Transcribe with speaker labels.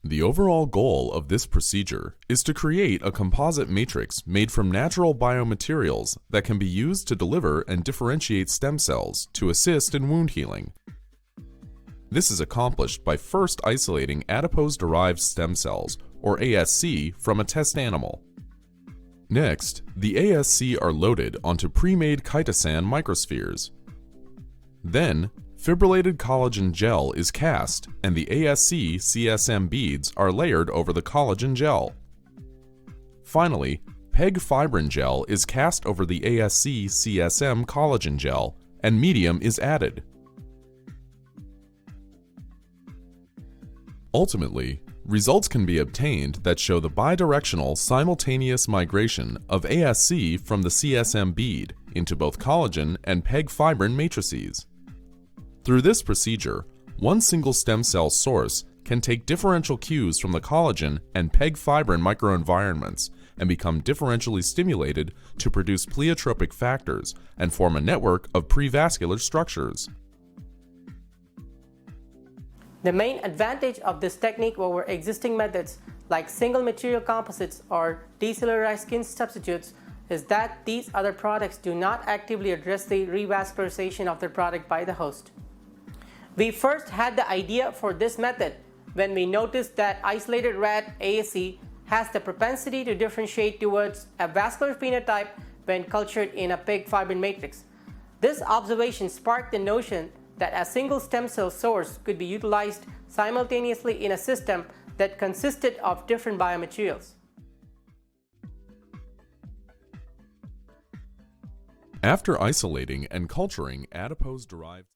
Speaker 1: The overall goal of this procedure is to create a composite matrix made from natural biomaterials that can be used to deliver and differentiate stem cells to assist in wound healing. This is accomplished by first isolating adipose-derived stem cells, or ASC, from a test animal. Next, the ASC are loaded onto pre-made chitosan microspheres. Then, fibrillated collagen gel is cast, and the ASC CSM beads are layered over the collagen gel. Finally, PEG-fibrin gel is cast over the ASC CSM collagen gel, and medium is added. Ultimately, results can be obtained that show the bidirectional simultaneous migration of ASC from the CSM bead into both collagen and PEG-fibrin matrices. Through this procedure, one single stem cell source can take differential cues from the collagen and PEG-fibrin microenvironments and become differentially stimulated to produce pleiotropic factors and form a network of prevascular structures.
Speaker 2: The main advantage of this technique over existing methods like single material composites or decellularized skin substitutes is that these other products do not actively address the revascularization of their product by the host. We first had the idea for this method when we noticed that isolated rat ASC has the propensity to differentiate towards a vascular phenotype when cultured in a PEG-fibrin matrix. This observation sparked the notion that a single stem cell source could be utilized simultaneously in a system that consisted of different biomaterials.
Speaker 1: After isolating and culturing adipose-derived